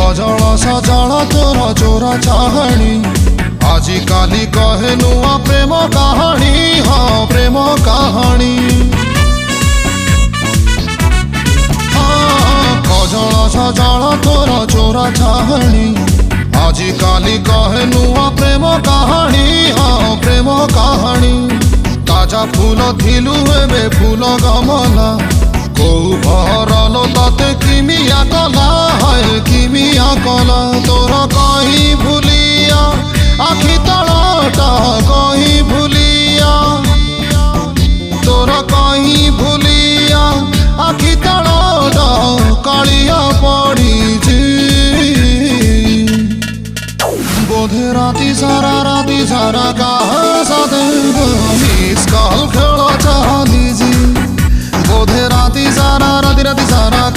Causal सजल तोर चोरा चाहणी आजी काली कहे नुआ प्रेम कहानी। हाँ प्रेम कहानी कजल सजल तोर चोरा चाहणी आजी काली कहे नुआ प्रेम कहानी। हाँ प्रेम कहानी ताजा फूल थिलु एबे फूल गमला कौ भरल